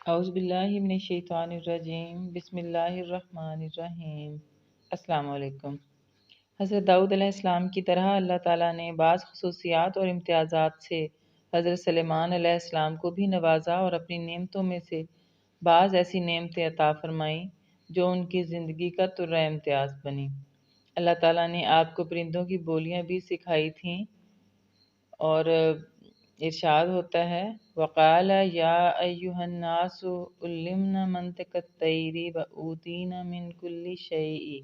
اعوذ باللہ من الشیطان الرجیم بسم اللہ الرحمن الرحیم۔ السلام علیکم۔ حضرت داؤد علیہ السلام کی طرح اللہ تعالیٰ نے بعض خصوصیات اور امتیازات سے حضرت سلیمان علیہ السلام کو بھی نوازا اور اپنی نعمتوں میں سے بعض ایسی نعمتیں عطا فرمائیں جو ان کی زندگی کا ترہ امتیاز بنی۔ اللہ تعالیٰ نے آپ کو پرندوں کی بولیاں بھی سکھائی تھیں اور ارشاد ہوتا ہے وقال یا ایھا الناس علمنا منطق الطیر واوتینا من کل شیء۔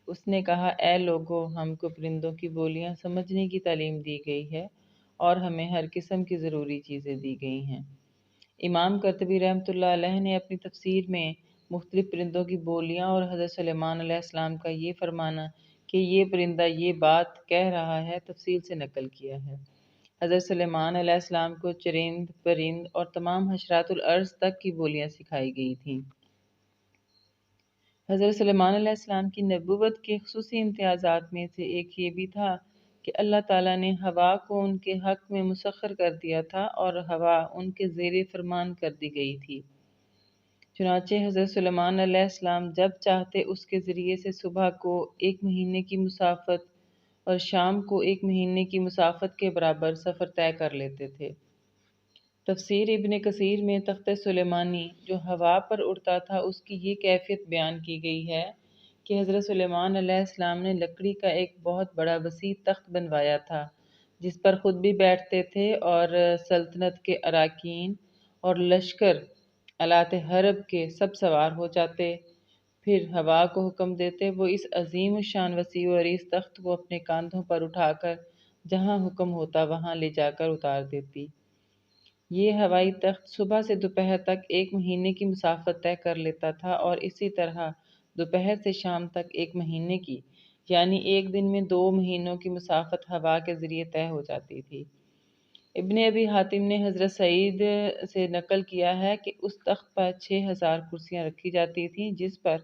اس نے کہا اے لوگو، ہم کو پرندوں کی بولیاں سمجھنے کی تعلیم دی گئی ہے اور ہمیں ہر قسم کی ضروری چیزیں دی گئی ہیں۔ امام قرطبی رحمۃ اللہ علیہ نے اپنی تفسیر میں مختلف پرندوں کی بولیاں اور حضرت سلیمان علیہ السلام کا یہ فرمانا کہ یہ پرندہ یہ بات کہہ رہا ہے تفصیل سے نقل کیا ہے۔ حضرت سلیمان علیہ السلام کو چرند، پرند اور تمام حشرات الارض تک کی بولیاں سکھائی گئی تھیں۔ حضرت سلیمان علیہ السلام کی نبوت کے خصوصی امتیازات میں سے ایک یہ بھی تھا کہ اللہ تعالیٰ نے ہوا کو ان کے حق میں مسخر کر دیا تھا اور ہوا ان کے زیر فرمان کر دی گئی تھی۔ چنانچہ حضرت سلیمان علیہ السلام جب چاہتے اس کے ذریعے سے صبح کو 1 مہینے کی مسافت اور شام کو 1 مہینے کی مسافت کے برابر سفر طے کر لیتے تھے۔ تفسیر ابن کثیر میں تخت سلیمانی جو ہوا پر اڑتا تھا اس کی یہ کیفیت بیان کی گئی ہے کہ حضرت سلیمان علیہ السلام نے لکڑی کا ایک بہت بڑا وسیع تخت بنوایا تھا جس پر خود بھی بیٹھتے تھے اور سلطنت کے اراکین اور لشکر آلات حرب کے سب سوار ہو جاتے۔ پھر ہوا کو حکم دیتے، وہ اس عظیم الشان وسیع و عریض تخت کو اپنے کاندھوں پر اٹھا کر جہاں حکم ہوتا وہاں لے جا کر اتار دیتی۔ یہ ہوائی تخت صبح سے دوپہر تک 1 مہینے کی مسافت طے کر لیتا تھا اور اسی طرح دوپہر سے شام تک 1 مہینے کی، یعنی ایک دن میں 2 مہینوں کی مسافت ہوا کے ذریعے طے ہو جاتی تھی۔ ابن ابی حاتم نے حضرت سعید سے نقل کیا ہے کہ اس تخت پر 6000 کرسیاں رکھی جاتی تھیں جس پر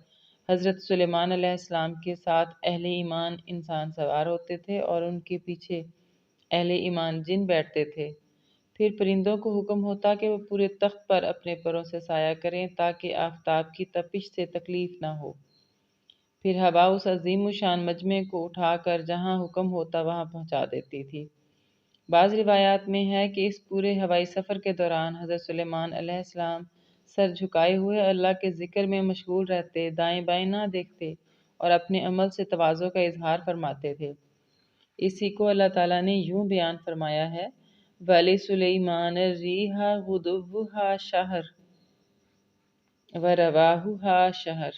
حضرت سلیمان علیہ السلام کے ساتھ اہل ایمان انسان سوار ہوتے تھے اور ان کے پیچھے اہل ایمان جن بیٹھتے تھے۔ پھر پرندوں کو حکم ہوتا کہ وہ پورے تخت پر اپنے پروں سے سایہ کریں تاکہ آفتاب کی تپش سے تکلیف نہ ہو۔ پھر ہوا اس عظیم الشان مجمع کو اٹھا کر جہاں حکم ہوتا وہاں پہنچا دیتی تھی۔ بعض روایات میں ہے کہ اس پورے ہوائی سفر کے دوران حضرت سلیمان علیہ السلام سر جھکائے ہوئے اللہ کے ذکر میں مشغول رہتے، دائیں بائیں نہ دیکھتے اور اپنے عمل سے تواضع کا اظہار فرماتے تھے۔ اسی کو اللہ تعالیٰ نے یوں بیان فرمایا ہے وَلِسُلَيْمَانَ الرِّيحَ غُدُوُّهَا شَهْرٌ وَرَوَاحُهَا شَهْرٌ،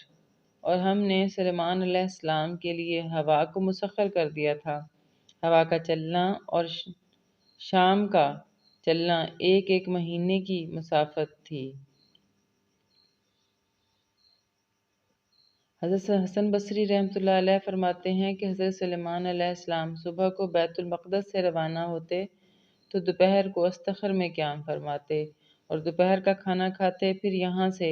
اور ہم نے سلیمان علیہ السلام کے لیے ہوا کو مسخر کر دیا تھا۔ ہوا کا چلنا اور شام کا چلنا 1 مہینے کی مسافت تھی۔ حضرت حسن بصری رحمۃ اللہ علیہ فرماتے ہیں کہ حضرت سلیمان علیہ السلام صبح کو بیت المقدس سے روانہ ہوتے تو دوپہر کو استخر میں قیام فرماتے اور دوپہر کا کھانا کھاتے، پھر یہاں سے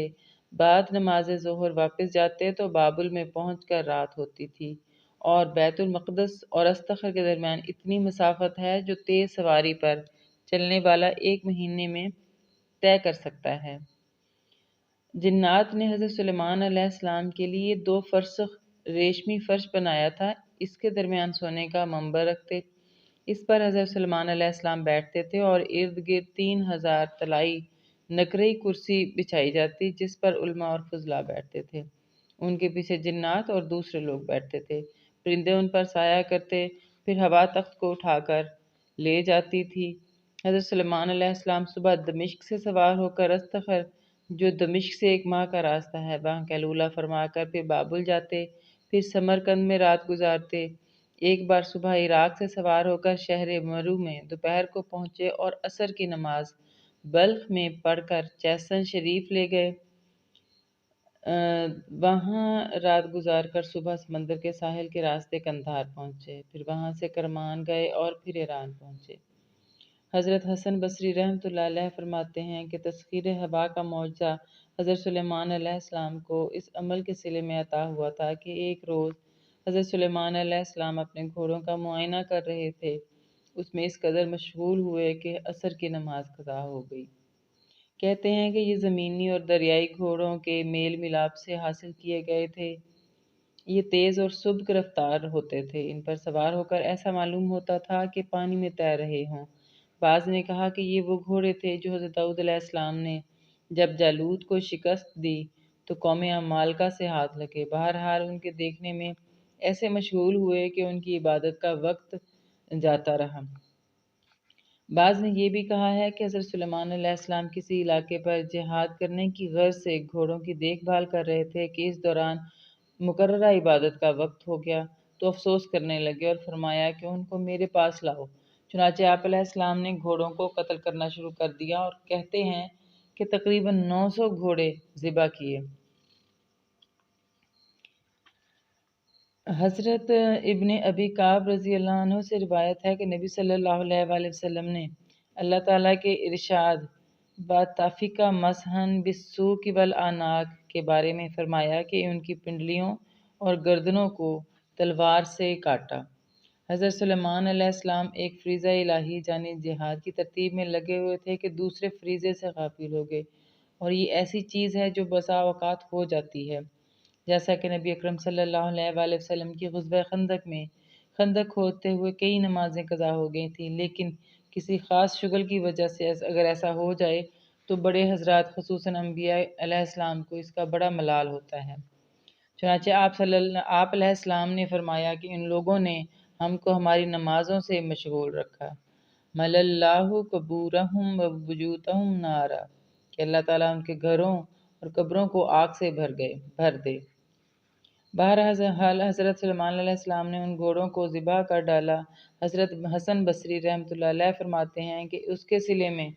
بعد نماز ظہر واپس جاتے تو بابل میں پہنچ کر رات ہوتی تھی، اور بیت المقدس اور استخر کے درمیان اتنی مسافت ہے جو تیز سواری پر چلنے والا 1 مہینے میں طے کر سکتا ہے۔ جنات نے حضرت سلیمان علیہ السلام کے لیے 2 فرسخ ریشمی فرش بنایا تھا، اس کے درمیان سونے کا منبر رکھتے، اس پر حضرت سلیمان علیہ السلام بیٹھتے تھے اور ارد گرد 3000 طلائی نقرئی کرسی بچھائی جاتی جس پر علماء اور فضلاء بیٹھتے تھے، ان کے پیچھے جنات اور دوسرے لوگ بیٹھتے تھے، پرندے ان پر سایہ کرتے، پھر ہوا تخت کو اٹھا کر لے جاتی تھی۔ حضرت سلیمان علیہ السلام صبح دمشق سے سوار ہو کر استخر جو دمشق سے 1 ماہ کا راستہ ہے وہاں قیلولہ فرما کر پھر بابل جاتے، پھر سمرقند میں رات گزارتے، ایک بار صبح عراق سے سوار ہو کر شہر مرو میں دوپہر کو پہنچے اور عصر کی نماز بلخ میں پڑھ کر چیسن شریف لے گئے، وہاں رات گزار کر صبح سمندر کے ساحل کے راستے قندھار پہنچے، پھر وہاں سے کرمان گئے اور پھر ایران پہنچے۔ حضرت حسن بصری رحمۃ اللہ علیہ فرماتے ہیں کہ تسخیر ہوا کا معجزہ حضرت سلیمان علیہ السلام کو اس عمل کے صلے میں عطا ہوا تھا کہ ایک روز حضرت سلیمان علیہ السلام اپنے گھوڑوں کا معائنہ کر رہے تھے، اس میں اس قدر مشغول ہوئے کہ عصر کی نماز قضا ہو گئی۔ کہتے ہیں کہ یہ زمینی اور دریائی گھوڑوں کے میل ملاپ سے حاصل کیے گئے تھے۔ یہ تیز اور سبک رفتار ہوتے تھے۔ ان پر سوار ہو کر ایسا معلوم ہوتا تھا کہ پانی میں تیر رہے ہوں۔ بعض نے کہا کہ یہ وہ گھوڑے تھے جو حضرت داؤد علیہ السلام نے جب جالوت کو شکست دی تو قوم عمالقہ سے ہاتھ لگے۔ بہرحال ان کے دیکھنے میں ایسے مشغول ہوئے کہ ان کی عبادت کا وقت جاتا رہا۔ بعض نے یہ بھی کہا ہے کہ حضرت سلیمان علیہ السلام کسی علاقے پر جہاد کرنے کی غرض سے گھوڑوں کی دیکھ بھال کر رہے تھے کہ اس دوران مقررہ عبادت کا وقت ہو گیا تو افسوس کرنے لگے اور فرمایا کہ ان کو میرے پاس لاؤ۔ چنانچہ آپ علیہ السلام نے گھوڑوں کو قتل کرنا شروع کر دیا اور کہتے ہیں کہ تقریباً 900 گھوڑے ذبح کیے۔ حضرت ابن ابی کعب رضی اللہ عنہ سے روایت ہے کہ نبی صلی اللہ علیہ وآلہ وسلم نے اللہ تعالیٰ کے ارشاد باتافقہ مسحن بالسوق والعناق کے بارے میں فرمایا کہ ان کی پنڈلیوں اور گردنوں کو تلوار سے کاٹا۔ حضرت سلیمان علیہ السلام ایک فریضہ الہی جانب جہاد کی ترتیب میں لگے ہوئے تھے کہ دوسرے فریضے سے غافل ہو گئے، اور یہ ایسی چیز ہے جو بسا اوقات ہو جاتی ہے، جیسا کہ نبی اکرم صلی اللہ علیہ وآلہ وسلم کی غزوہ خندق میں خندق کھودتے ہوئے کئی نمازیں قضا ہو گئی تھیں، لیکن کسی خاص شغل کی وجہ سے اگر ایسا ہو جائے تو بڑے حضرات خصوصاً انبیاء علیہ السلام کو اس کا بڑا ملال ہوتا ہے۔ چنانچہ آپ علیہ السلام نے فرمایا کہ ان لوگوں نے ہم کو ہماری نمازوں سے مشغول رکھا۔ مل اللہ قبورہم وبیوتہم نارا، کہ اللہ تعالیٰ ان کے گھروں اور قبروں کو آگ سے بھر دے۔ بہرحال حضرت سلیمان علیہ السلام نے ان گھوڑوں کو ذبح کر ڈالا۔ حضرت حسن بصری رحمۃ اللہ علیہ فرماتے ہیں کہ اس کے صلے میں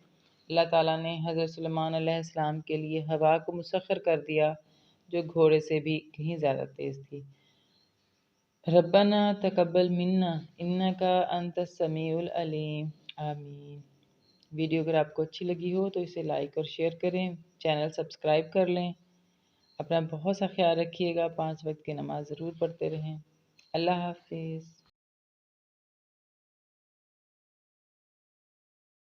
اللہ تعالیٰ نے حضرت سلیمان علیہ السلام کے لیے ہوا کو مسخر کر دیا جو گھوڑے سے بھی کہیں زیادہ تیز تھی۔ ربنا تقبل منا انکا انت السمیع العلیم، آمین۔ ویڈیو اگر آپ کو اچھی لگی ہو تو اسے لائک اور شیئر کریں، چینل سبسکرائب کر لیں۔ اپنا بہت سا خیال رکھیے گا، 5 وقت کی نماز ضرور پڑھتے رہیں۔ اللہ حافظ۔